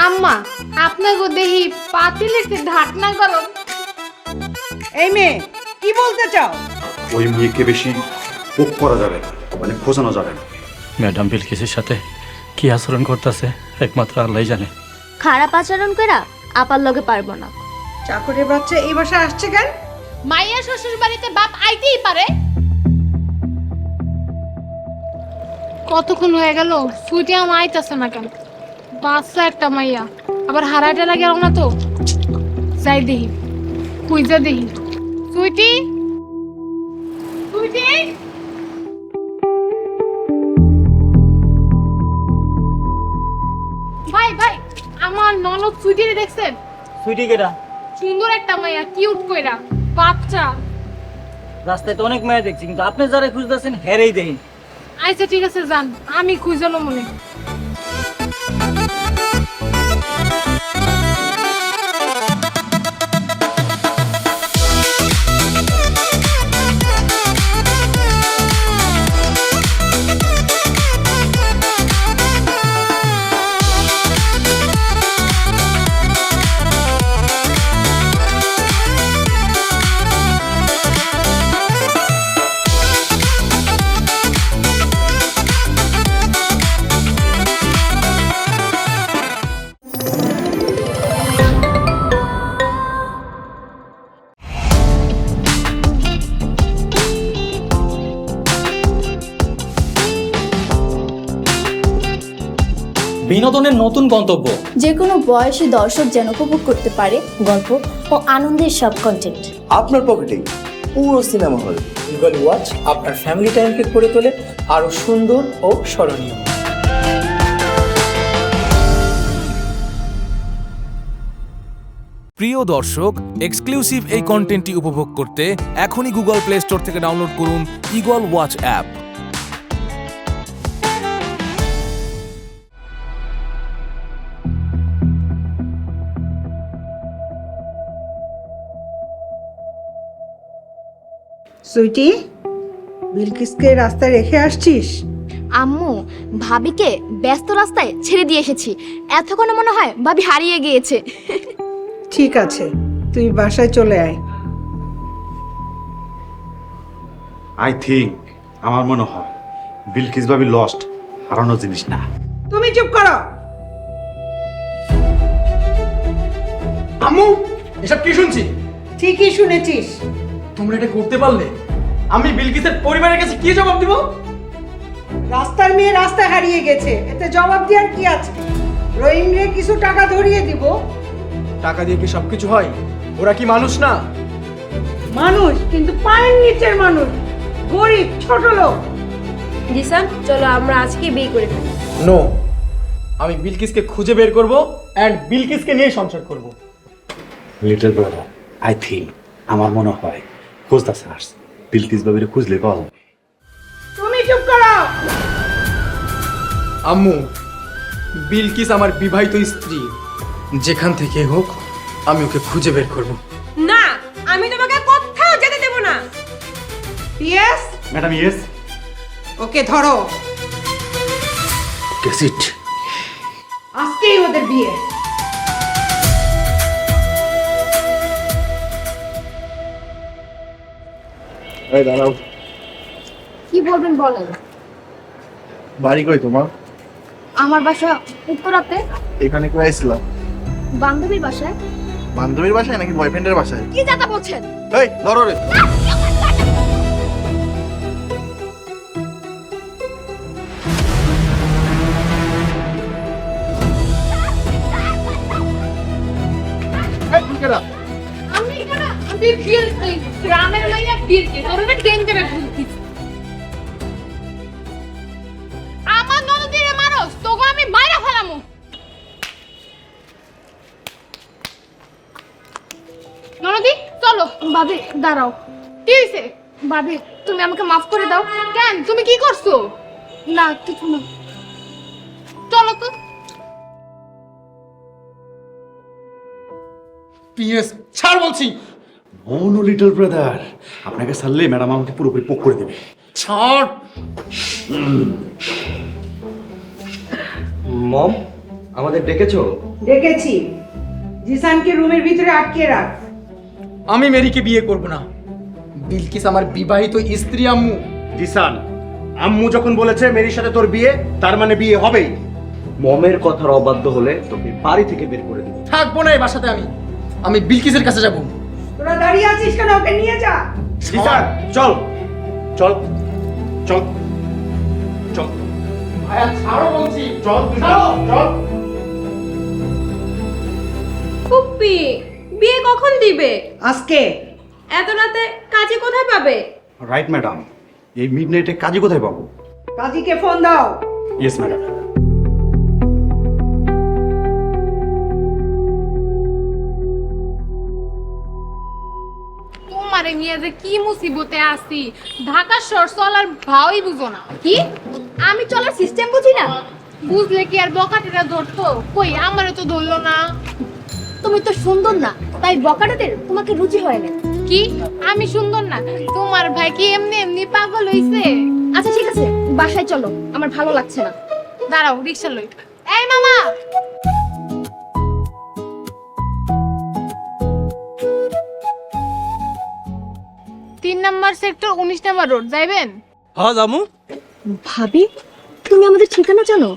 আম্মা আপনাকে দেখি পাতিলের ঢাকনা গরম। এই মেয়ে কি বলতে চাও? ওই মেয়েকে বেশি পোক করা যাবে না, মানে খোঁজানো যাবে না। ম্যাডাম বিলকিসের সাথে কি আচরণ করতেছে একমাত্র আল্লাহই জানে। খারাপ আচরণ কইরা আপার লগে পারবো না। চাকরের বাচ্চা এই বাসায় আসছে কেন? মাইয়া শ্বশুর বাড়িতে বাপ আইতেই পারে। কতক্ষণ হয়ে গেল সুইটি আমার আইতাছে না কেন? বাচ্চা একটা মাইয়া আবার হারাইটা লাগে না তো। যাই দেখি, খুঁজা দেখি। সুইটি, সুইটি, ভাই ভাই আমার ননদ সুইটি দেখছেন? সুইটি কেটা? সুন্দর একটা মাইয়া, কিউট কইরা, বাচ্চা। রাস্তায় তো অনেক মেয়ে দেখছি, কিন্তু আপনি যারা খুঁজতেছেন হেরেই দেন। আচ্ছা ঠিক আছে যান, আমি খুঁজলো মনে। বিনোদনের নতুন গন্তব্য, যে কোনো বয়সী দর্শক যেন উপভোগ করতে পারে গল্প ও আনন্দের সব কন্টেন্ট। আপনার পকেটেই পুরো সিনেমা হল। গুগল ওয়াচ আপনার ফ্যামিলি টাইমকে করে তোলে আরো সুন্দর ও স্মরণীয়। প্রিয় দর্শক, এক্সক্লুসিভ এই কন্টেন্টটি উপভোগ করতে এখনই গুগল প্লে স্টোর থেকে ডাউনলোড করুন ইগল ওয়াচ অ্যাপ। সুইটি, বিলকিসকে রাস্তায় রেখে আসছিস? আম্মু, ভাবিকে ব্যস্ত রাস্তায় ছেড়ে দিয়ে এসেছি। এতক্ষণে মনে হয় ভাবি হারিয়ে গিয়েছে। ঠিক আছে, তুই বাসায় চলে আয়। আই থিঙ্ক, আমার মনে হয় বিলকিস ভাবি লস্ট, হারানো জিনিস না। তুমি চুপ করো। আম্মু, এসব কি শুনছি? ঠিকই শুনেছিস। তোমরা এটা করতে পারলে? আমি বিলকিসের পরিবারের কাছে কি জবাব দিব? রাস্তার মেয়ে রাস্তা হারিয়ে গেছে, এতে জবাব দেওয়ার কি আছে? রহিমরে কিছু টাকা ধরিয়ে দিব। টাকা দিয়ে কি সবকিছু হয়? ওরা কি মানুষ না? মানুষ, কিন্তু পায়ের নিচের মানুষ, গরিব ছোট লোক। জিসান, চলো আমরা আজকে বিয়ে করে ফেলি। নো, আমি বিলকিসকে খুঁজে বের করব এন্ড বিলকিসকে নিয়ে সংসার করব। লিটল ব্রাদার, আই থিঙ্ক, আমার মনে হয় খুঁজতেছে আসছে। বিলকিস ভাবিরে খুঁজলে পাওয়া যাবে। তুমি চুপ করো। আম্মু, বিলকিস আমার বিবাহিত স্ত্রী। যেখান থেকে হোক আমি ওকে খুঁজে বের করব। না, আমি তোমাকে কোথাও যেতে দেব না। Yes madam, yes. ওকে ধরো। Guess it. আজকেই ওদের বিয়ে। এই দাঁড়াও, কি বলবেন বলেন। বাড়ি কই তোমার? আমার বাসা উত্তরাতে, এখানে কই আইছিলা? বান্ধবীর বাসায়। বান্ধবীর বাসায় নাকি বয়ফ্রেন্ডের বাসায়? কি যাতা বলছেন? এই ধরো রে। আমি এখানে আমি ফিল গ্রামের মাইয়া ফিল কি তোর না ডেঞ্জারাস বুঝছিস। আমার ননদিরে মারস তোকে আমি মাইরা ফেলামু। ননদি চলো। ভাবি দাঁড়াও। কি হইছে? ভাবি, তুমি আমাকে মাফ করে দাও। কেন তুমি কি করছো? না, কিছু না। চলো তো। পিএস ছাড় বলছি। ও নো লিটল ব্রাদার, আপনাকে ছাড়লে ম্যাডাম আমাকে পুরোপুরি পোক করে দেবে। ছাড়। মম, আমাদের ডেকেছো? ডেকেছি। জিসানকে রুমের ভিতরে আটকে রাখ। আমি মেরিকে বিয়ে করব না। বিলকিস আমার বিবাহিত স্ত্রী আম্মু। জিসান, আম্মু যখন বলেছে মেরির সাথে তোর বিয়ে, তার মানে বিয়ে হবেই। মমের কথার অবাধ্য হলে তোকে বাড়ি থেকে বের করে দেবো। থাকবো না এই বাসাতে আমি বিলকিসের কাছে যাব। তোরা দাঁড়িয়ে আছিস কেন? ওকে নিয়ে যা। জিসান চল চল চল চল ভাইয়া ছাড়ো বলছি। চল চল। ফুপ্পি, বিয়ে কখন দিবে? আজকে। এত রাতে কাজে কোথায় পাবে? রাইট ম্যাডাম, এই মিডনাইটে কাজে কোথায় পাবো? কাজীকে ফোন দাও। Yes madam. তোমারে নিয়ে যে কি মুসিবতে আসি, ঢাকা শহর চলার ভাওই বুঝো না। কি? আমি চলার সিস্টেম বুঝি না? বুঝলে কি আর বকাটিরা ধরতো? কই আমারে তো ধরলো না। তুমি তো সুন্দর না, তাই বকাটাদের তোমাকে রুচি হয় না। কি আমি সুন্দর না? তোমার ভাই কি এমনি এমনি পাগল হইছে? আচ্ছা ঠিক আছে, বাসায় চলো, আমার ভালো লাগছে না। দাঁড়াও, রিক্সা লই। এই মামা, তিন নম্বর সেক্টর 19 নম্বর রোড যাইবেন? হ্যাঁ জামু। ভাবি, তুমি আমাদের ঠিকানা জানো?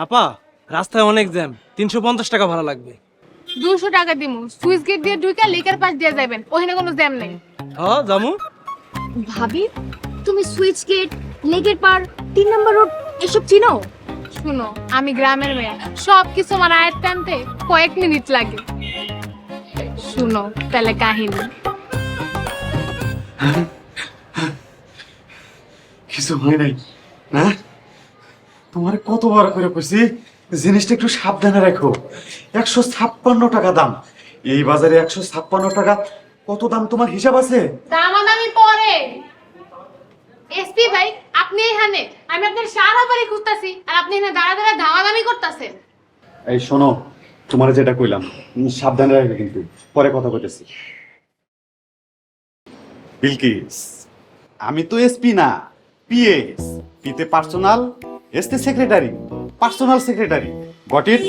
আপা, রাস্তায় অনেক জ্যাম, 350 টাকা ভাড়া লাগবে। 200 টাকা দিমু। সুইচ গেট দিয়ে ঢুকে লেকের পাশ দিয়ে যাবেন, ওখানে কোনো জ্যাম নেই। হ্যাঁ জামু। ভাবি, তুমি সুইচ গেট, লেগের পার, 3 নম্বর রোড এসব চিনো? শুনো, আমি গ্রামের মেয়ে, সব কিছু আমার আয়ের টানতে কয়েক মিনিট লাগে। শুনো তাহলে কাহিনী। কিছু হয় নাই না? তোমার কতবার করে কইছি জিনিসটা একটু সাবধানে রাখো। 156 টাকা দাম। এই বাজারে 156 টাকা কত দাম তোমার হিসাব আছে? দামাদামি পরে। এসপি ভাই, আপনি এখানে, আমি আপনার সারা বাড়ি খুঁজতাছি আর আপনি এখানে দাঁড়া দাঁড়া দামাদামি করতেছেন। এই শোনো, তোমার যেটা কইলাম সাবধানে রাখবে, কিন্তু পরে কথা কইতেছি। বিলকিস, আমি তো এসপি না, পিএস। পিতে পার্সোনাল, এসতে secretary, personal secretary. Got it?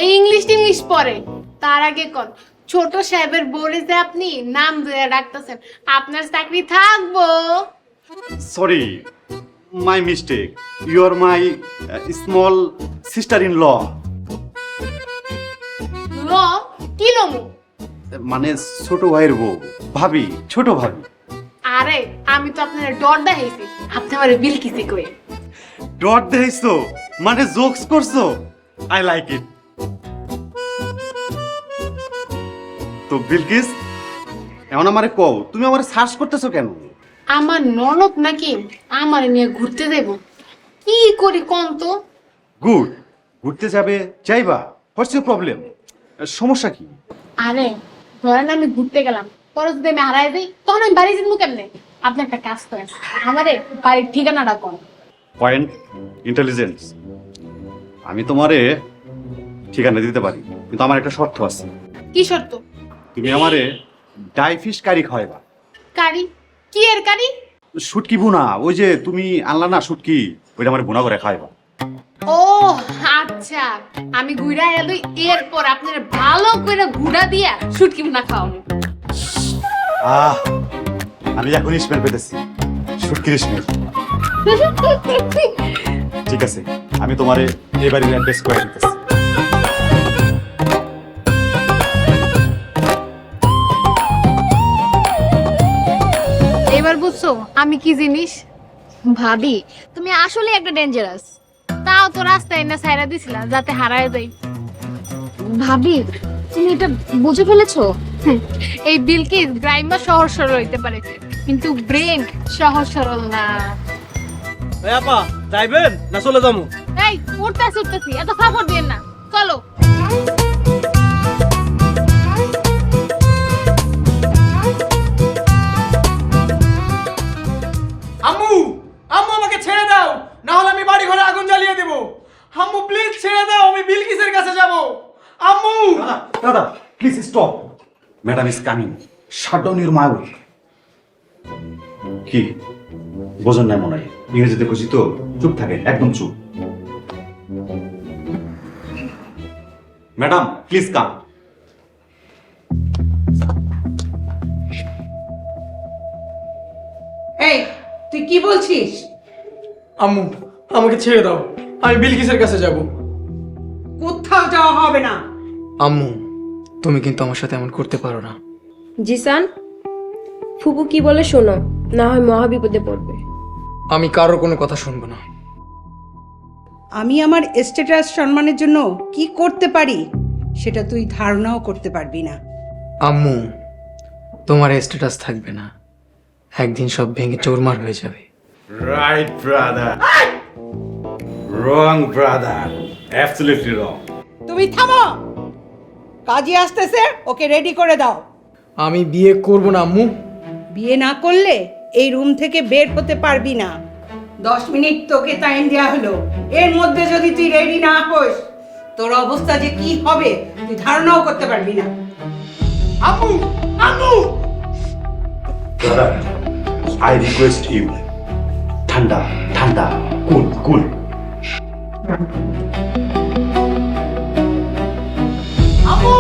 এই ইংলিশ পরে, তার আগে কোন ছোট সাহেবের বলে যে আপনি নাম ধরে ডাকতেছেন, আপনার চাকরি থাকবো। Sorry, my mistake. You are my small sister in law. Law কি লমু? মানে ছোট ভাইয়ের বউ, ভাবি, ছোট ভাবি। আরে আমি তো আপনার ডর দেখাইছি, আপনি আমার বিলকিসি কই। ডট দেখাইছো মানে জোকস করছো? I like it. তো বিলকিস, এখন আমারে কও, তুমি আমারে সার্চ করতেছো কেন? আমার ননদ নাকি আমার নিয়ে ঘুরতে দেব, কি করি কোন তো? গুড, ঘুরতে যাবে, যাইবা। What's your problem? সমস্যা কি? আরে ধরেন আমি ঘুরতে গেলাম, পরে যদি আমি হারাই যাই, তখন আমি বাড়ি যাবো কেমনে? আপনি একটা কাজ করেন, আমারে বাড়ির ঠিকানাটা কোন। Point intelligence. আমি তোমারে ঠিকানা দিতে পারি, কিন্তু আমার একটা শর্ত আছে। কি শর্ত? তুমি আমারে ডাই ফিশ কারি খাওয়াইবা। কারি? কি এর কারি? শুটকি ভুনা, ওই যে তুমি আনলা না শুটকি, ওইটা আমার ভুনা করে খাওয়াইবা। ও আচ্ছা, আমি ঘুরা এলো, এরপর আপনার ভালো করে ঘুরা দিয়া শুটকি ভুনা খাওয়াবো। আহ, আমি এখন স্মেল পেতেছি, শুটকির স্মেল। ঠিক আছে, আমি তোমারে এবারে অ্যাড্রেস করে দিতেছি। এবার বুঝছো আমি কি জিনিস? ভাবি, তুমি আসলে একটা ডেঞ্জারাস। তাও তো রাস্তায় না সাইরা দিছিলা যাতে হারায় যাই। ভাবি, তুমি এটা বুঝে ফেলেছো? এই বিলকিস গ্রাইমা সহজ সরল হইতে পারে, কিন্তু ব্রেন সহজ সরল না। এই আপা, যাইবেন না চলে যামু? এই উঠতেছি, এত খবর দিন না, চলো। আম্মু, আম্মু আমাকে ছেড়ে দাও, না হলে আমি বাড়ি ঘরে আগুন জ্বালিয়ে দেব। আম্মু প্লিজ ছেড়ে দাও, আমি বিলকিসের কাছে যাব। আম্মু! দাদা please stop, madam is coming. Shut down your mouth. কি বোঝেন না মনে হয়? ইংরেজিতে খুশি তো, চুপ থাকে, একদম চুপ। Madam please come. এই তুই কি বলছিস? আম্মু আমাকে ছেড়ে দাও, আমি বিলকিসের কাছে যাব। কোথাও যাওয়া হবে না। আম্মু তুমি কিন্তু আমার সাথে এমন করতে পারো না। জিসান, ফুপু কি বলে শোনো, না হয় মহাবিপদে পড়বে। আমি কারোর কোনো কথা শুনবো না। আমি আমার স্ট্যাটাস সম্মানের জন্য কি করতে পারি সেটা তুই ধারণাও করতে পারবি না। আম্মু তোমার স্ট্যাটাস থাকবে না, একদিন সব ভেঙে চুরমার হয়ে যাবে। রাইট ব্রাদার, রং ব্রাদার, অ্যাবসলিউটলি রং। তুমি থামো, কাজী আসতেছে, ওকে রেডি করে দাও। আমি বিয়ে করব না আম্মু। বিয়ে না করলে এই রুম থেকে বের হতে পারবি না। 10 মিনিট তোকে টাইম দেওয়া হলো, এর মধ্যে যদি তুই রেডি না হোস তোর অবস্থা যে কি হবে তুই ধারণাও করতে পারবি না। আম্মু আম্মু, ব্রাদার আই রিকোয়েস্ট ইউ, ঠান্ডা ঠান্ডা, কুল কুল। আম্মু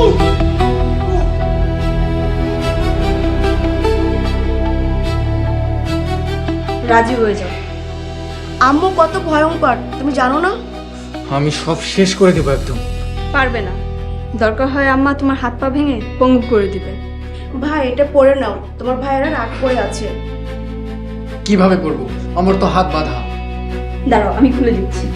রাজি হয়ে যাও। আম্মু কত ভয়ঙ্কর তুমি জানো না? আমি সব শেষ করে দেবো একদম। পারবে না, দরকার হয় আম্মা তোমার হাত পা ভেঙে পঙ্গু করে দিবে। ভাই এটা পরে নাও, তোমার ভাইয়েরা রাগ করে আছে। কিভাবে করবো, আমার তো হাত বাঁধা। দাঁড়াও আমি খুলে দিচ্ছি।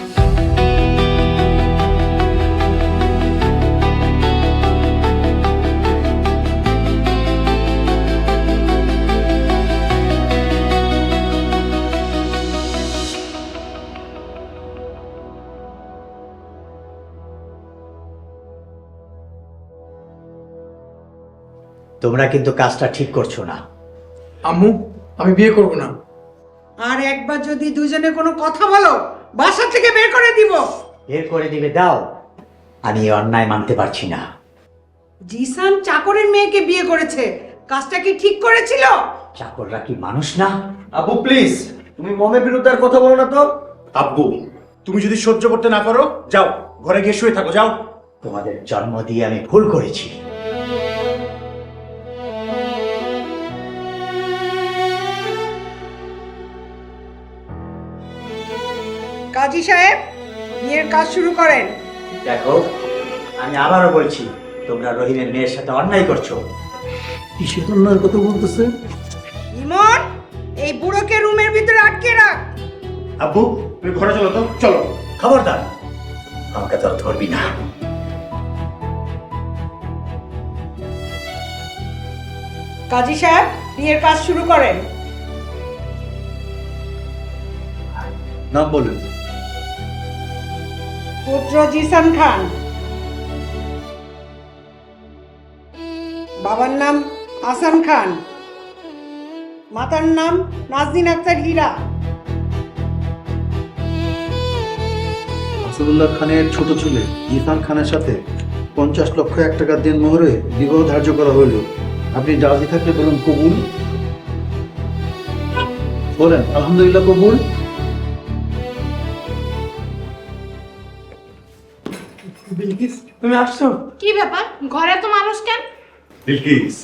তোমরা কিন্তু কাজটা ঠিক করছো না। আম্মু আমি বিয়ে করব না। আর একবার যদি দুজনে কোনো কথা বলো বাসা থেকে বের করে দিব। বের করে দিবে দাও, আমি এই অন্যায় মানতে পারছি না। জিসান চাকরের মেয়েকে বিয়ে করেছে, কাজটা কি ঠিক করেছিল? চাকররা কি মানুষ না? আব্বু প্লিজ, তুমি মমের বিরুদ্ধে আর কথা বলো না তো। আব্বু তুমি যদি সহ্য করতে না পারো যাও, ঘরে গিয়ে শুয়ে থাকো, যাও। তোমাদের জন্ম দিয়ে আমি ভুল করেছি। কাজী সাহেব বিয়ের কাজ শুরু করেন। দেখো আমি আবারও বলছি, তোমরা রহিমের মেয়ের সাথে অন্যায় করছো। কিসের অন্যায়ের কথা বলতেছে? ইমন, এই বুড়োকে রুমের ভিতরে আটকে রাখ। আব্বু তুমি ঘরে চলো তো, চলো। খবরদার, আমাকে তো আর ধরবি না। কাজী সাহেব বিয়ের কাজ শুরু করেন। নাম বলেন। পুত্র জিসান খান, বাবার নাম আসান খান, মাতার নাম নাজনীন আক্তার হীরা। আসাদুল্লাহ খানের ছোট ছেলে জিসান খানের সাথে 50 লক্ষ টাকা দেন মোহরে বিবাহ ধার্য করা হইল। আপনি রাজি থাকলে বলুন কবুল। বলেন আলহামদুলিল্লাহ কবুল। বিলকিস তুমি আসছো? কি ব্যাপার, ঘরে তো মানুষ কেন? বিলকিস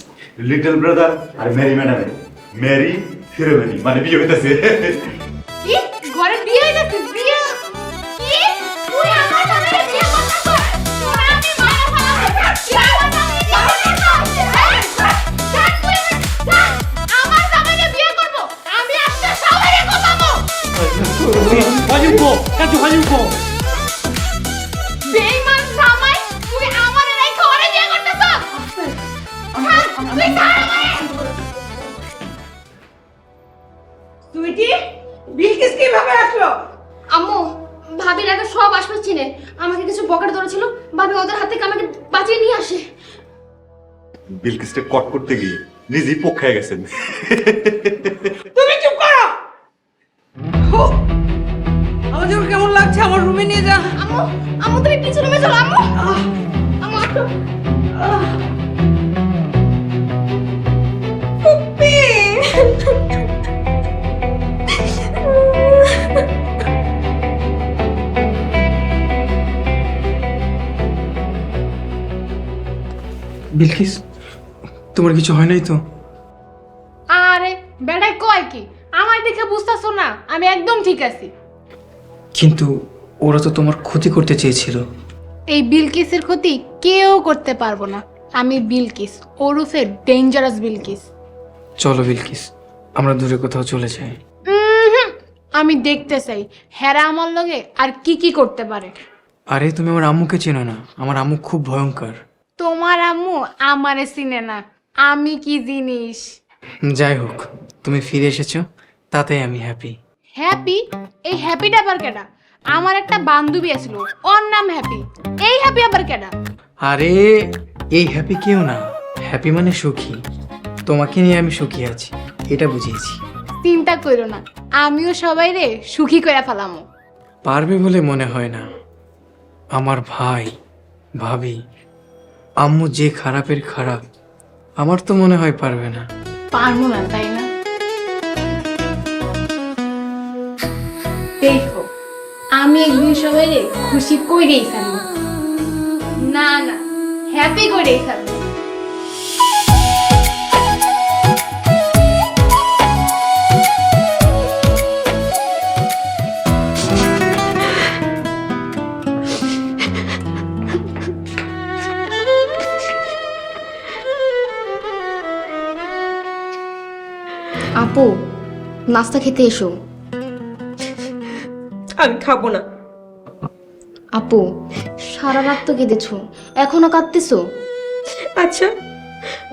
লিটল ব্রাদার আর মেরি ম্যাডামের মেরি ফিরোমেরি মানে বিয়ে হইতেছে। কি ঘরে বিয়ে হইতাছে? বিয়ে কি? তুই আমার সাথে বিয়ে করছিস? তোরা আমি মারা ফেলাবো। তুই আমার সাথে বিয়ে করছিস? আমার জামাইকে বিয়ে করব, আমি আজকে সবাইকে কোপাবো। বেঈমান জামাই, তুই আমার রেখে ওরে বিয়ে করতেছ? তুই ছাড় আমারে। সুইটি, বিলকিস কিভাবে আসলো? আম্মু ভাবির আগে সব আসবে চিনে, আমাকে কিছু পকেট ধরেছিল, ভাবি ওদের হাত থেকে আমাকে বাঁচিয়ে নিয়ে আসে। বিলকিসটা কট করতে গিয়ে নিজেই পোক খেয়ে গেছেন। তুমি চুপ করো। হো, আমার যেন কেমন লাগছে, আমার রুমে নিয়ে যা। আম্মু আম্মু তুমি কিছু রুমে চলো। আম্মু আম্মু আসো। বিলকিস, তোমার কিছু হয় নাই তো? আরে বেটাই কয় কি, আমার দেখে বুঝতেছো না আমি একদম ঠিক আছি। কিন্তু ওরা তো তোমার ক্ষতি করতে চেয়েছিল। এই বিলকিসের ক্ষতি কেউ করতে পারবো না। আমি বিলকিস, ওরফে ডেঞ্জারাস বিলকিস। চলো বিলকিস, আমরা দূরে কোথাও চলে যাই। আমি দেখতে চাই হেরা আমার লগে আর কি কি করতে পারে। আরে তুমি আমার আম্মুকে চেনো না, আমার আম্মু খুব ভয়ঙ্কর। তোমার আম্মু আমারে চিনে না, আমি কি জিনিস। যাই হোক, তুমি ফিরে এসেছো, তাতে আমি হ্যাপি। হ্যাপি? এই হ্যাপিটা আবার কেডা? আমার একটা বান্ধবী আছিল, ওর নাম হ্যাপি। এই হ্যাপি আবার কেডা? আরে এই হ্যাপি কেউ না, হ্যাপি মানে সুখী। তোমাকে নিয়ে আমি সুখী আছি, এটা বুঝিয়েছি। চিন্তা করো না, আমিও সবাই রে সুখী করে ফেলামো। পারবে বলে মনে হয় না। আমার ভাই, ভাবি, আম্মু যে খারাপের খারাপ, আমার তো মনে হয় পারবে না। পারবো না তাই না? দেখো আমি একদিন সবাই রে খুশি কইরেই ফেলবো। না না, হ্যাপি কইরেই ফেলবো। আপু, নাস্তা খেতে এসো। আমি খাবো না। আপু, সারা রাত তো কেঁদেছো, এখনো কাঁদতেছো? আচ্ছা,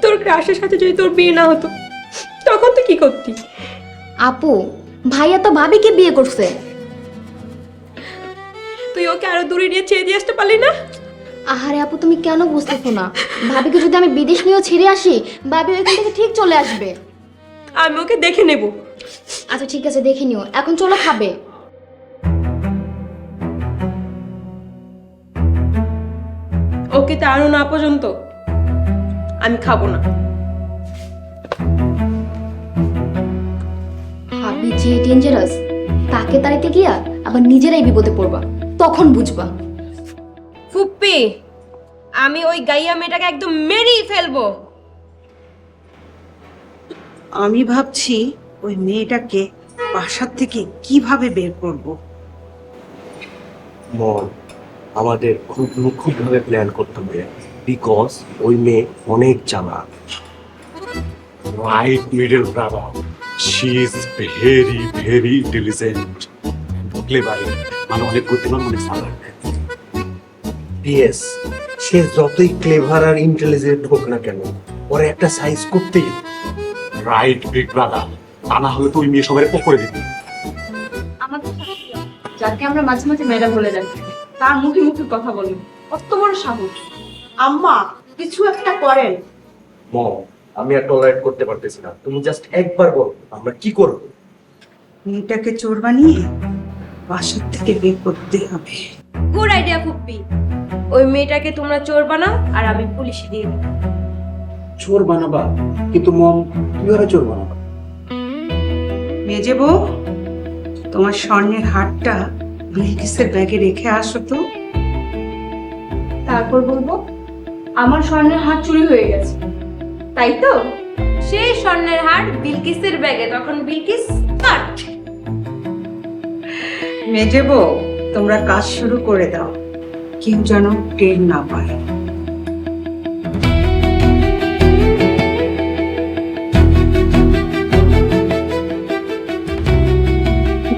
তোর ক্রাশের সাথে যদি তোর বিয়ে না হতো তখন তুই কি করতি? আপু, ভাইয়া তো ভাবিকে বিয়ে করছে। তুই ওকে আরো দূরে নিয়ে ছেড়ে দিয়ে আসতে পারলি না? আহারে আপু, তুমি কেন বুঝতেছো না? ভাবিকে যদি আমি বিদেশ নিয়েও ছেড়ে আসি, ভাবি ওইখান থেকে ঠিক চলে আসবে। আমি ওকে দেখে নেব। আচ্ছা ঠিক আছে, দেখে নিও। এখন চলো খাবে। ওকে তাড়ানো না পর্যন্ত আমি খাবো না। ভাবি যে ডেঞ্জারাস, তাকে তাড়াইতে গিয়া আবার নিজেরাই বিপদে পড়বা, তখন বুঝবা। ফুপ্পি, আমি ওই গাইয়া মেয়েটাকে একদম মেরেই ফেলবো। আমি ভাবছি ওই মেয়েটাকে বাসার থেকে কিভাবে বের করব। মন, আমাদের খুব নিখুঁতভাবে প্ল্যান করতে হবে, বিকজ ওই মেয়ে অনেক চালাক। Right middle brother, she is very very intelligent, clever, মানে অনেক বুদ্ধিমান, অনেক চালাক। ইয়েস, সে যতই ক্লেভার আর ইন্টেলিজেন্ট হোক না কেন, ওরা একটা সাইজ করতেই। রাইট বিগ ব্রাদার, তা না হলে তো ওই মেয়ে সবাই পকড়ে দিত। আমাদের যাকে আমরা মাঝে মাঝে ম্যাডাম বলে রাখি, তার মুখে মুখে কথা বলি, কত বড় সাহস। আম্মা কিছু একটা করেন। মম, আমি আর টলারেট করতে পারতেছি না, তুমি জাস্ট একবার বলো আমরা কি করব। মেয়েটাকে চোর বানিয়ে বাসার থেকে বের করতে হবে। গুড আইডিয়া ফুপ্পি। ওই মেয়েটাকে তোমরা চোর বানাও আর আমি পুলিশে দিয়ে দিই। চোর বানাবা? কিন্তু মম, কিভাবে চোর বানাবা? মেজে বউ, তোমার স্বর্ণের হারটা বিলকিসের ব্যাগে রেখে আসো তো। তারপর বলবো আমার স্বর্ণের হার চুরি হয়ে গেছে, তাই তো? সেই স্বর্ণের হার বিলকিসের ব্যাগে, তখন বিলকিস কাট। মেজে বউ, তোমরা কাজ শুরু করে দাও, কেউ যেন টের না পায়।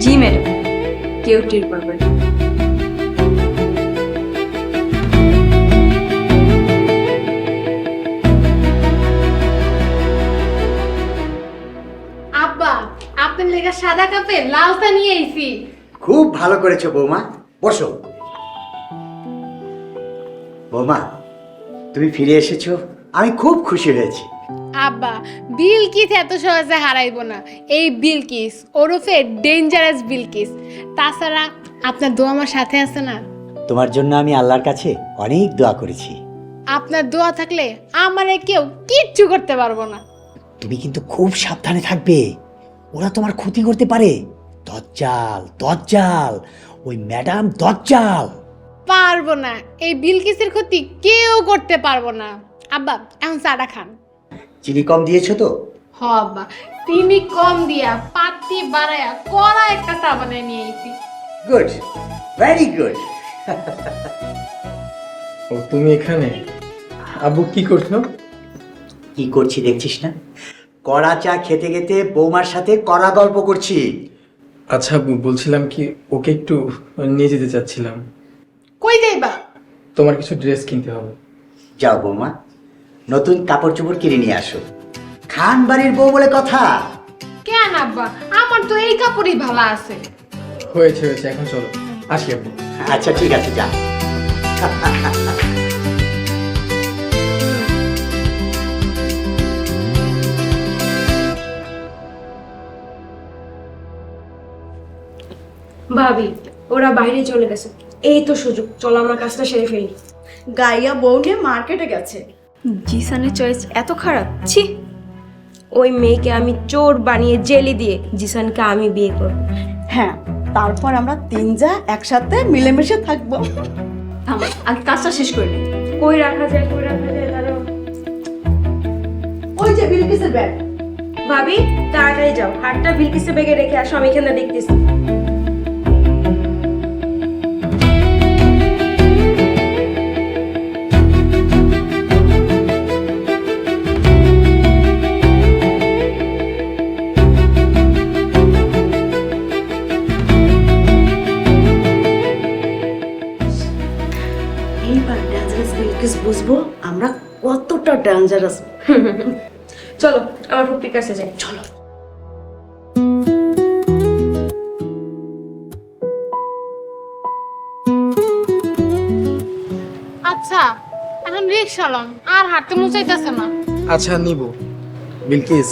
জি ম্যাডাম, কেউ টের পাবে না। আব্বা, আপনার লেগে সাদা কাপে লালটা নিয়ে আইছি। খুব ভালো করেছো বৌমা, বসো। বৌমা, তুমি ফিরে এসেছো, আমি খুব খুশি হয়েছি। আব্বা, বিলকিস এত সহজে হারাইবো না। এই বিলকিস ওরফে ডেঞ্জারাস বিলকিস। তাছাড়া আপনার দোয়া আমার সাথে আছে না? তোমার জন্য আমি আল্লাহর কাছে অনেক দোয়া করেছি। আপনার দোয়া থাকলে আমারে কেউ কিচ্ছু করতে পারবো না। তুমি কিন্তু খুব সাবধানে থাকবে, ওরা তোমার ক্ষতি করতে পারে। দজ্জাল দজ্জাল, ওই ম্যাডাম দজ্জাল। পারবো না, এই বিলকিসের ক্ষতি কেউ করতে পারবো না। আব্বা এখন চাটা খান। চিনি কম দিয়েছো তো? হ আব্বা, চিনি কম দিয়া পাতি বাড়ায়া কড়া একটা চা বানায় নিয়ে আইছি। Good, very good. ও তুমি এখানে? আব্বু কি করছো? কি করছি দেখছিস না? কড়া চা খেতে খেতে বৌমার সাথে কড়া গল্প করছি। আচ্ছা আব্বু, বলছিলাম কি ওকে একটু নিয়ে যেতে চাচ্ছিলাম। কই যাইবা? তোমার কিছু ড্রেস কিনতে হবে। যাও বৌমা, নতুন কাপড় চোপড় কিনে নিয়ে আসো। খান বাড়ির বউ বলে কথা। কেন আব্বা, আমার তো এই কাপড়ই ভালো আছে। হয়েছে হয়েছে, এখন চলো আসি আব্বু। আচ্ছা ঠিক আছে, যা। ভাবি ওরা বাইরে চলে গেছে, এই তো সুযোগ, চলো আমরা কাজটা সেরে ফেলি। গাইয়া বউ নিয়ে মার্কেটে গেছে। জিসানের চয়েস এত খারাপ, ছি। ওই মেয়েকে আমি চোর বানিয়ে জেলি দিয়ে জিসানকে আমি বিয়ে করব। হ্যাঁ, তারপর আমরা তিনজা একসাথে মিলেমিশে থাকবো। থামো, আগে কাজটা শেষ করে নিই। কই রাখা যায় দাঁড়াও। ওই যে বিলকিসের ব্যাগ। ভাবি তাড়াতাড়ি যাও, হাতটা বিলকিসের ব্যাগে রেখে আসো, আমি এখানে দেখতেছি। এইবার ডেঞ্জারাস বিলকিস বুঝবো আমরা কতটা ডেঞ্জারাস। চলো আমার ফুপির কাছে যাই, চলো। আচ্ছা এখন রিক্সা লন, আর হাঁটতে মন চাইতেছে না। আচ্ছা নিব। বিলকিস,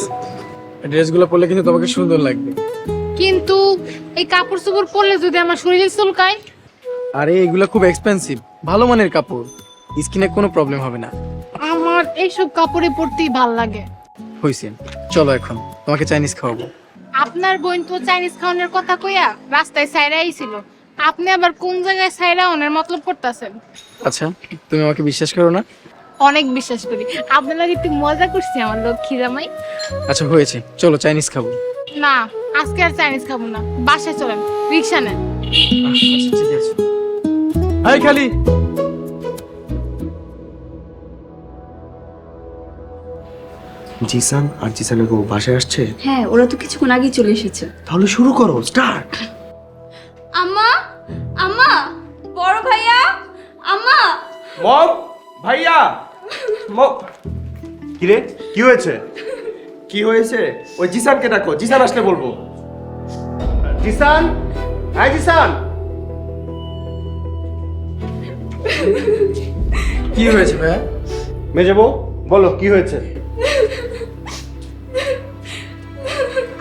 ড্রেসগুলো পরলে কিন্তু তোমাকে সুন্দর লাগবে। কিন্তু এই কাপড় চোপড় পরলে যদি আমার শরীরে চুলকায়? আরে এগুলো খুব এক্সপেন্সিভ, ভালো মানের কাপড়, স্কিনে কোনো প্রবলেম হবে না। আমার এইসব কাপড়ে পরতেই ভাল লাগে। হইছে, চলো এখন তোমাকে চাইনিজ খাওয়াবো। আপনার বোন তো চাইনিজ খাওয়ানোর কথা কইয়া রাস্তায় সাইরা আইছিল, আপনি আবার কোন জায়গায় সাইরা ওনের মতলব করতেছেন? আচ্ছা তুমি আমাকে বিশ্বাস করো না? অনেক বিশ্বাস করি, আপনার লাগে একটু মজা করছি আমার লক্ষ্মী জামাই। আচ্ছা হয়েছে, চলো চাইনিজ খাবো। না আজকে আর চাইনিজ খাবো না, বাসায় চলেন, রিক্সা নেন। আচ্ছা ঠিক আছে। হাই খালি, জিসান আর জিসানের বউ বাসায় আসছে? হ্যাঁ, ওরা তো কিছুক্ষণ আগেই চলে এসেছে। তাহলে শুরু করো, স্টার্ট। আম্মা, আম্মা, বড় ভাইয়া, আম্মা। মম, ভাইয়া, মম। কি রে, কি হয়েছে? কি হয়েছে? ওই জিসানকে ডাকো, জিসান আসলে বলবো। জিসান, হাই জিসান। কি হয়েছে ভাইয়া? মেজে বউ বলো কি হয়েছে?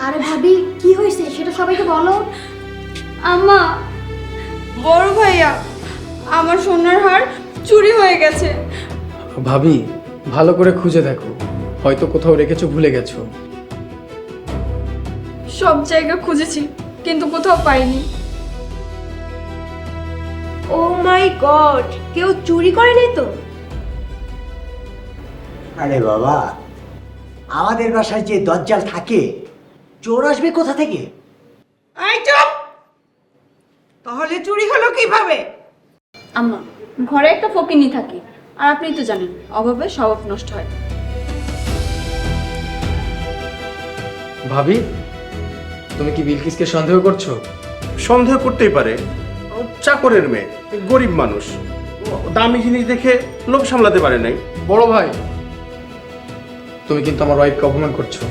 আরে ভাবি কি হয়েছে সেটা সবাইকে বলো। আম্মা, বড় ভাইয়া, আমার সোনার হার চুরি হয়ে গেছে। ভাবি ভালো করে খুঁজে দেখো, হয়তো কোথাও রেখেছো, ভুলে গেছো। সব জায়গা খুঁজেছি কিন্তু কোথাও পাইনি। ও মাই গড, কেউ চুরি করেনি তো? আরে বাবা, আমাদের বাসায় যে দজ্জাল থাকে, চোর আসবে কোথা থেকে? এই চুপ! তাহলে চুরি হলো কিভাবে? আম্মা, ঘরে একটা ফকিনি থাকে, আর আপনি তো জানেন অভাবে স্বভাব নষ্ট হয়। ভাবি তুমি কি বিলকিসকে সন্দেহ করছো? সন্দেহ করতেই পারে, চাকরের মেয়ে, গরিব মানুষ, দামি জিনিস দেখে লোভ সামলাতে পারে নাই। বড় ভাই, তুমি কিন্তু আমার ওয়াইফকে অপমান করছো।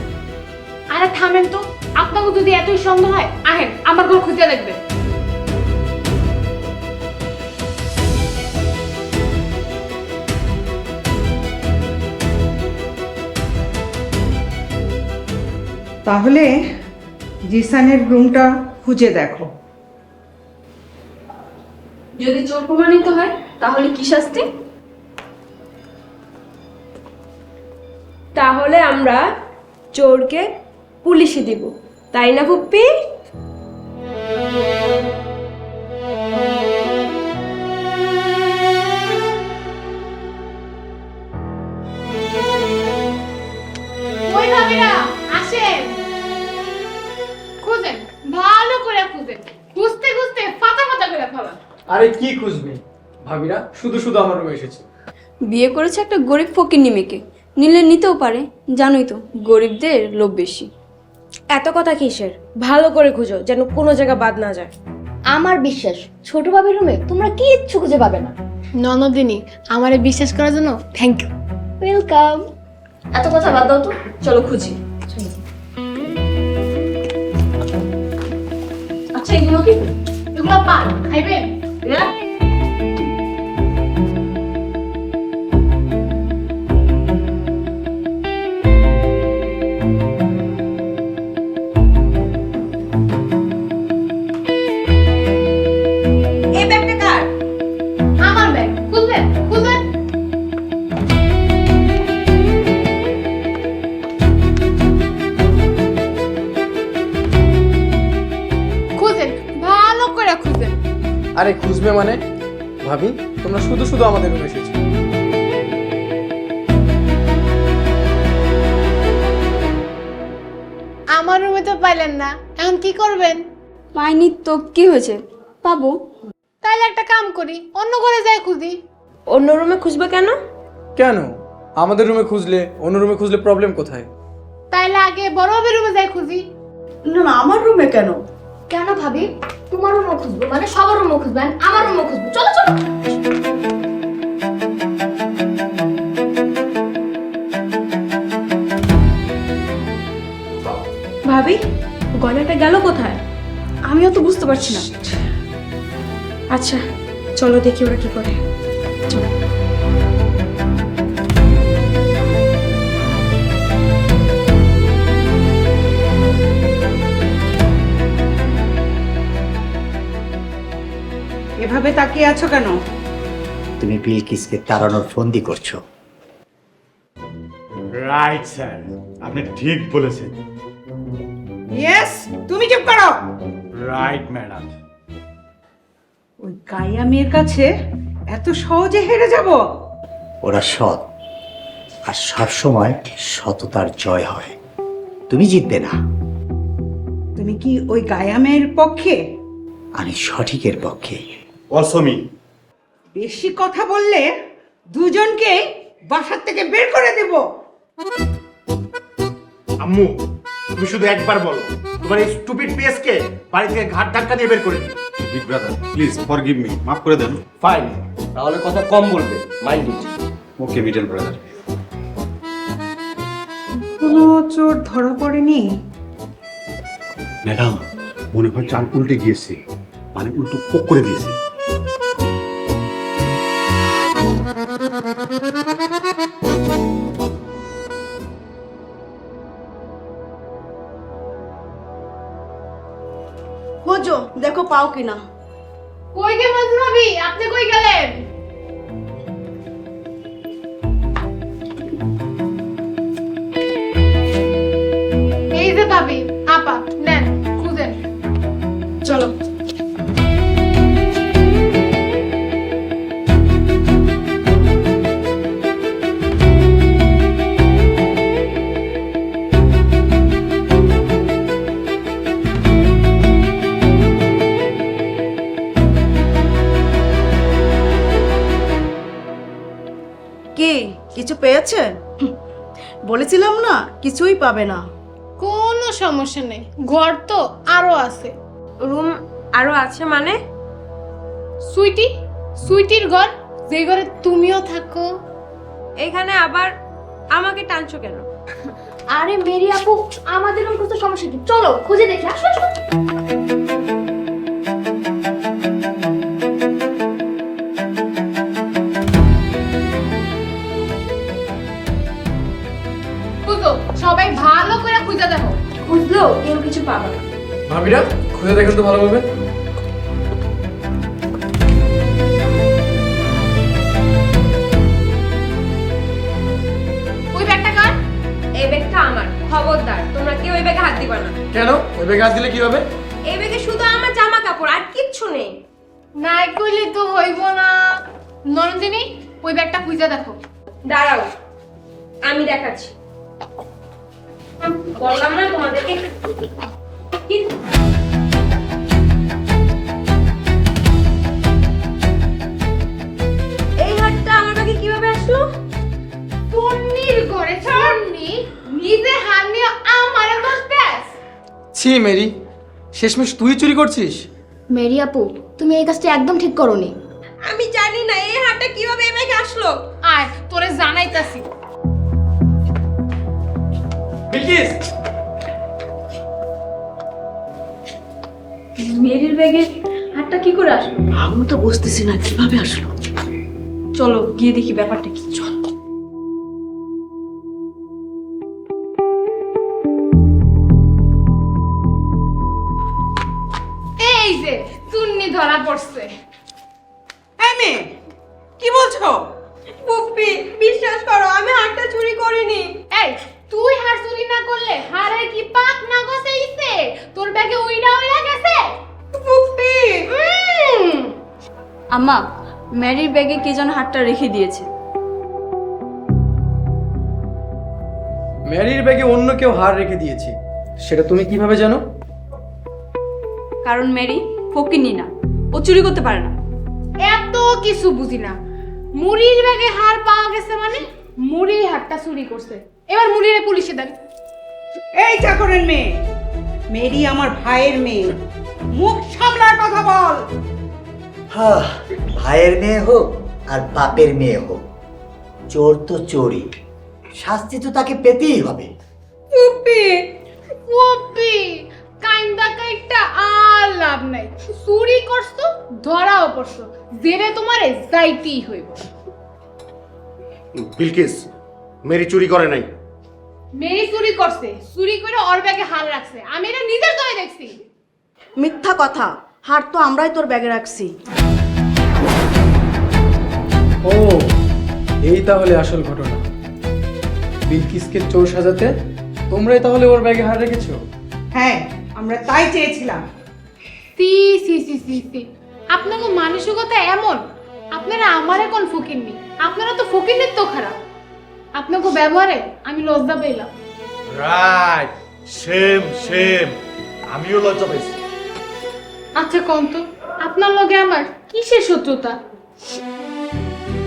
আরে থামেন তো, আপনাকে যদি এতই সন্দেহ হয় আহেন আমার ঘর খুঁজে দেখবে। তাহলে জিসানের রুমটা খুঁজে দেখো। যদি চোর প্রমাণিত হয় তাহলে কি শাস্তি? তাহলে আমরা চোরকে পুলিশে দিব, তাই না ফুপ্পি? আরে কি খুঁজবে? ভাবিরা শুধু শুধু আমার রুমে এসেছে। বিয়ে করেছে একটা গরিব ফকিন্নি মেয়েকে, নিলে নিতেও পারে, জানোই তো গরিবদের লোভ বেশি। এত কথা কিসের? ভালো করে খুঁজো যেন কোনো জায়গা বাদ না যায়। আমার বিশ্বাস ছোট ভাবির রুমে তোমরা কিচ্ছু খুঁজে পাবে না। ননদিনী, আমারে বিশ্বাস করার জন্য থ্যাংক ইউ। ওয়েলকাম। এত কথা বাদ দাও তো, চলো খুঁজি। আচ্ছা এগুলো কি? এগুলো পান খাইবেন? এই ব্যাগটা কার? আমার ব্যাগ। খুলবেন? খুলবেন? খুঁজেন, ভালো করে খুঁজেন। আরে খুঁজবে মানে? ভাবি তোমরা শুধু শুধু আমাদের রুমে এসেছো। আমার রুমে তো পাইলেন না, এখন কি করবেন? পাইনি তো কি হয়েছে, পাবো। তাইলে একটা কাম করি, অন্য ঘরে যাই খুঁজি। অন্য রুমে খুঁজবে কেন? কেন? আমাদের রুমে খুঁজলে অন্য রুমে খুঁজলে প্রবলেম কোথায়? তাইলে আগে বড় ভাবির রুমে যাই খুঁজি। না না, আমার রুমে কেন? কেন ভাবি? তোমার রুমও খুঁজবো মানে সবার রুমও খুঁজবেন, আমার রুমও খুঁজবো। চলো চলো। ভাবি গয়নাটা গেল কোথায়? আমিও তো বুঝতে পারছি না। আচ্ছা চলো দেখি ওরা কি করে। চলো। এভাবে তাকিয়ে আছো কেন? তুমি বিলকিসকে তাড়ানোর ফন্দি করছো। রাইট স্যার, আপনি ঠিক বলেছেন। ইয়েস, তুমি চুপ করো। Right madam. ওই গাইয়া মেয়ের কাছে এত সহজে হেরে যাব? ওরা সৎ, আর সবসময় সততার জয় হয়। তুমি জিতবে না। তুমি কি ওই গায়া মেয়ের পক্ষে? আমি সঠিকের পক্ষে। Also me. বেশি কথা বললে দুজনকে বাসার থেকে বের করে দেব। আম্মু, তুমি শুধু একবার বলো তোমার এই স্টুপিড পেসকে বাড়ি থেকে ঘাট ধাক্কা দিয়ে বের করে দিই। Big brother please forgive me, মাফ করে দেন। ফাইন, তাহলে কথা কম বলবে, mind it. Okay middle brother. কোনো চোর ধরা পড়েনি? ম্যাডাম, মনে হয় চাল উল্টে গিয়েছে, মানে উল্টো পোক করে দিয়েছে। খোঁজো, দেখো পাও কিনা। কই গেলেন ভাবি? আপনি কই গেলেন? এই যে ভাবি, আপা নেন খুঁজেন। চলো। কি কিছু পেয়েছেন? বলেছিলাম না কিছুই পাবে না। কোনো সমস্যা নেই, ঘর তো আরো আছে। রুম আরো আছে মানে? সুইটি, সুইটির ঘর, যে ঘরে তুমিও থাকো। এখানে আবার আমাকে টানছো কেন? আরে মেরি আপু, আমাদের রুম খুঁজতে সমস্যা কি? চলো খুঁজে দেখি। আসো আসো। খুঁজো, সবাই ভালো করে খুঁজে দেখো। খুঁজলেও কেউ কিছু পাবে না। ভাবিরা খুঁজে দেখেন তো ভালোভাবে। ওই ব্যাগটা কার? এই ব্যাগটা আমার, খবরদার তোমরা কেউ এই ব্যাগে হাত দিবা না। কেন? ওই ব্যাগে হাত দিলে কি হবে? এই ব্যাগে শুধু আমার জামা কাপড় আর কিচ্ছু নেই। নাই কইলে তো হইব না। নরঞ্জিনী, ওই ব্যাগটা খুঁজে দেখো। দাঁড়াও, আমি দেখাচ্ছি। বললাম না তোমাদেরকে। কি ছি মেরি, শেষমেশ তুই চুরি করছিস? মেরি আপু, তুমি এই কাজটা একদম ঠিক করোনি। আমি জানি না এই হারটা কিভাবে এই ব্যাগে আসলো। আয় তোরে জানাইতাছি। বিলকিস, মেরির ব্যাগে হারটা কি করে আসলো? আমি তো বুঝতেছি না কিভাবে আসলো। চলো গিয়ে দেখি ব্যাপারটা কি। চল। এই যে চুন্নি ধরা পড়ছে। এই মেয়ে, কি বলছো? পুপ্পি বিশ্বাস করো আমি হারটা চুরি করিনি। এই তুই হার চুরি না করলে হারে কি পাক না গছেইছে? তোর ব্যাগে উইড়া উইড়া গেছে। পুপ্পি, উম, আম্মা মেরির ব্যাগে কে যেন হারটা রেখে দিয়েছে। মেরির ব্যাগে অন্য কেউ হার রেখে দিয়েছে, সেটা তুমি কিভাবে জানো? কারণ মেরি ফকিন্নি না, ও চুরি করতে পারে না। এত কিছু বুঝি না। মুড়ির ব্যাগে হার পাওয়া গেছে মানে মুড়ি হারটা চুরি করছে। এবার মুড়িরে পুলিশে দেন। এই চাকরের মেয়ে, মেরি আমার ভাইয়ের মেয়ে, মুখ সামলার কথা বল। হ্যাঁ, ভাইয়ের মেয়ে হোক আর বাপের মেয়ে হোক, চোর তো চোরই, শাস্তি তো তাকে পেতেই হবে। পুপ্পি, পুপ্পি কাইন্দা কাইটা আর লাভ নাই। চুরি করছো, ধরাও পড়ছো, জেলে তোমারে যাইতেই হইব। বিলকিস, মেরি চুরি করে নাই। মেরি চুরি করছে, চুরি করে ওর ব্যাগে হার রাখছে। আমি এটা নিজের চোখে দেখছি। মিথ্যা কথা, হার তো আমরাই তোর ব্যাগে রাখছি। ও, এই তাহলে আসল ঘটনা। বিলকিসকে চোর সাজাতে তোমরাই তাহলে ওর ব্যাগে হার রেখেছো? হ্যাঁ, আমরা তাই চেয়েছিলাম। সি সি সি সি সি, আপনাকে মানসিকতা এমন। আপনারা আমার এখন ফকিরনি, আপনারা তো ফকিরনির তো খারাপ। আপনাকে ব্যবহারে আমি লজ্জা পেলাম। রাইট, সেম সেম, আমিও লজ্জা পাইছি। আচ্ছা কোন তো, আপনার লগে আমার কিসের শত্রুতা?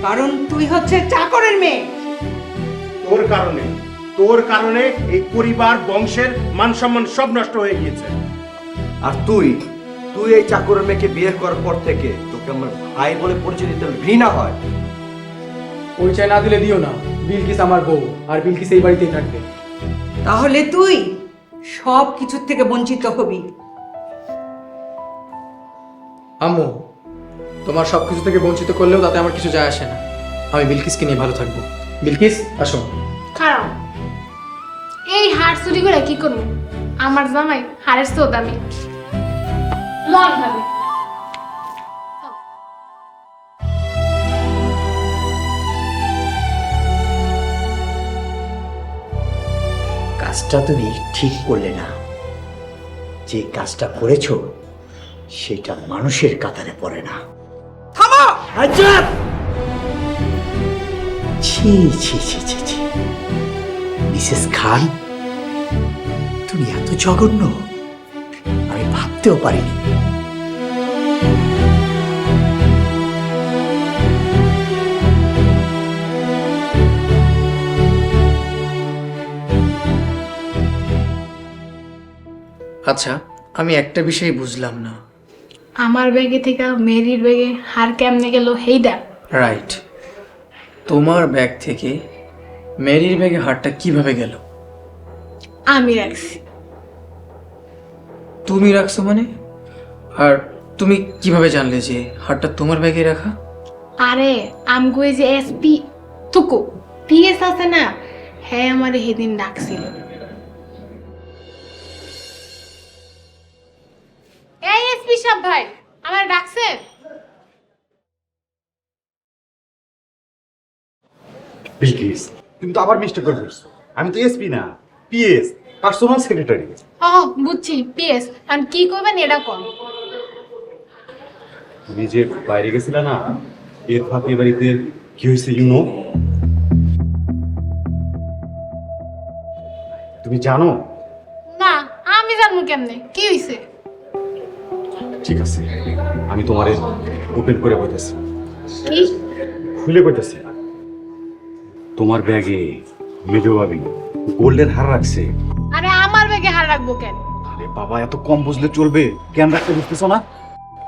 কারণ তুই হচ্ছে চাকরের মেয়ে। তোর কারণে এই পরিবার বংশের মান সম্মান সব নষ্ট হয়ে গিয়েছে। আর তুই এই চাকরের মেয়েকে বিয়ে করার পর থেকে তোকে আমার ভাই বলে পরিচয় দিতে ঘৃণা হয়। পরিচয় না দিলে দিও না, বিলকিস আমার বউ, আর বিলকিস এই বাড়িতেই থাকবে। তাহলে তুই সব কিছুর থেকে বঞ্চিত হবি। আম্মু, তোমার সবকিছু থেকে বঞ্চিত করলেও তাতে আমার কিছু যায় আসে না। আমি বিলকিসকে নিয়ে ভালো থাকবো। বিলকিস, আসো। খারাপ। এই হার চুরি করে কি করবো? আমার জামাই হারের চেয়েও দামি। লন ভাবে। কাজটা তুমি ঠিক করলে না। যে কাজটা করেছো সেটা মানুষের কাতারে পড়ে না। থামো! আজাব! ছি ছি ছি ছি ছি, মিসেস খান, তুমি এত জঘন্য আমি ভাবতেও পারিনি। আচ্ছা, আমি একটা বিষয় বুঝলাম না। আমার ব্যাগে থেকে মেরির ব্যাগে হার কেমনে গেল হেইডা? রাইট, তোমার ব্যাগ থেকে মেরির ব্যাগে হারটা কিভাবে গেল? আমি রাখছি। তুমি রাখছো মানে? আর তুমি কিভাবে জানলে যে হারটা তোমার ব্যাগে রাখা? আরে আমগো এই যে এসপি তুকু পিএস আছে না, হ্যাঁ আমার সেদিন ডাকছিল। এই এসপি সাহেব ভাই, আমার ডাকছেন? বিলকিস, তুমি তো আবার মিস্টেক করে ফেলছো। আমি তো এসপি না, পিএস, পার্সোনাল সেক্রেটারি। ও বুঝছি, পিএস। আর কি করবেন এটা কোন? তুমি যে বাইরে গেছিলা না, এর ফাঁকে বাড়িতে কি হয়েছে ইউনো? তুমি জানো? না, আমি জানবো কেমনে? কি হইছে? ঠিক আছে, আমি তোমারে ওপেন করে বলতেছি, কি খুলে বলতেছি। তোমার ব্যাগে মেজো ভাবি গোল্ডের হার রাখছে। আরে আমার ব্যাগে হার রাখবো কেন? আরে বাবা, এত কম বুঝলে চলবে? কেন রাখতে বুঝতেছো না?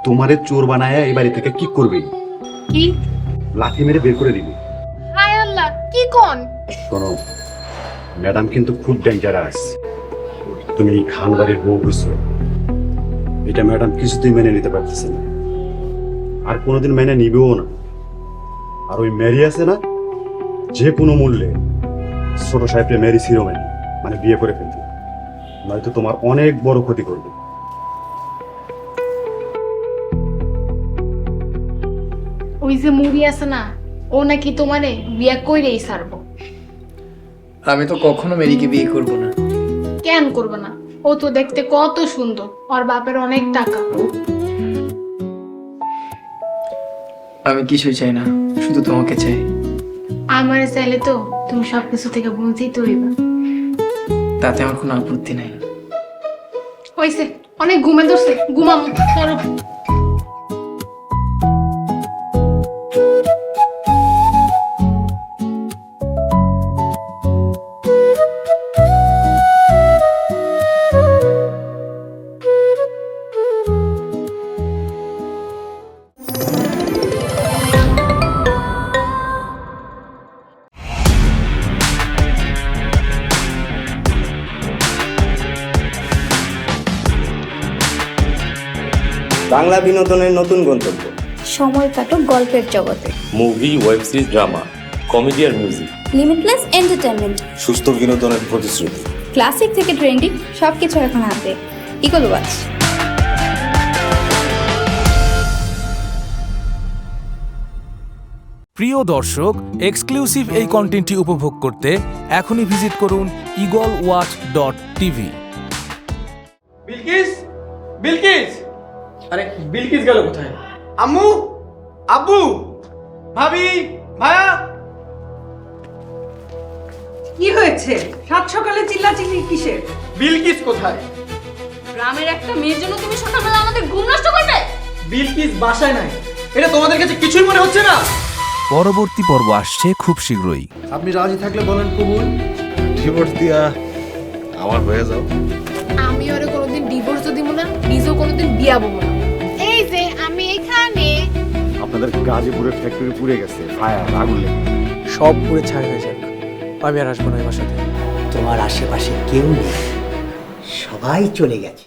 তোমারে চোর বানায় এই বাড়ি থেকে কি করবে? কি? লাথি মেরে বের করে দিবে। হায় আল্লাহ, কি কোন? শোনো, ম্যাডাম কিন্তু খুব ডেঞ্জারাস। তুমি খান বাড়ির বউ হইছো, এটা ম্যাডাম কিছুতেই মেনে নিতে পারতেছে না, আর কোনোদিন মেনে নিবেও না। আর ওই ম্যারি আছে না, যে কোনো মূল্যে ছোট সাহেবকে ম্যারি শিরোম্যান মানে বিয়ে করে ফেলবে, নয়তো তোমার অনেক বড় ক্ষতি করবে। ওই যে মুভি আছে না, ও নাকি তোমারে বিয়ে কইরেই ছাড়বো। আমি তো কখনো মেরিকে বিয়ে করব না। কেন করবে না? ও তো দেখতে কত সুন্দর, ওর বাপের অনেক টাকা। আমি কিছুই চাই না, শুধু তোমাকে চাই। আমারে চাইলে তো তুমি সবকিছু থেকে বঞ্চিত হইবা। তাতে আমার কোনো আপত্তি নাই। হইছে, অনেক ঘুমে ধরছে, ঘুমামু। চলো। বাংলা বিনোদনের নতুন গন্তব্য। সময় কাটুক গল্পের জগতে। Movie, web series, drama, comedy আর মিউজিক। Limitless entertainment. সুস্থ বিনোদনের প্রতিশ্রুতি। ক্লাসিক থেকে ট্রেন্ডিং সবকিছু এখন হাতে। Eagle Watch. প্রিয় দর্শক, এক্সক্লুসিভ এই কন্টেন্টটি উপভোগ করতে এখনই ভিজিট করুন eagleWatch.tv। বিলকিস, বিলকিস! আরে বিলকিস গেল কোথায়? আম্মু, আব্বু, ভাবি, ভাইয়া! কি হয়েছে? সাত সকালে চিল্লাচিল্লি কিসের? বিলকিস কোথায়? গ্রামের একটা মেয়ের জন্য তুমি সকালবেলা আমাদের ঘুম নষ্ট করবে? বিলকিস বাসায় নাই। এটা তোমাদের কাছে কিছুই মনে হচ্ছে না? পরবর্তী পর্ব আসছে খুব শীঘ্রই। আপনি রাজি থাকলে বলেন কবুল। ডিভোর্স দিয়া আমার হয়ে যাও। আমি ওরে কোনোদিন ডিভোর্স দিব না, নিজেও কোনোদিন বিয়া বলবো না। এই যে আমি এখানে। আপনাদের গাজীপুরের ফ্যাক্টরি পুড়ে গেছে, ফায়ার, আগুন লেগে। সব পুরো ছাই হয়ে যাক, আমি আর আসবো না এবার সাথে। তোমার আশেপাশে কেউ নেই, সবাই চলে গেছে।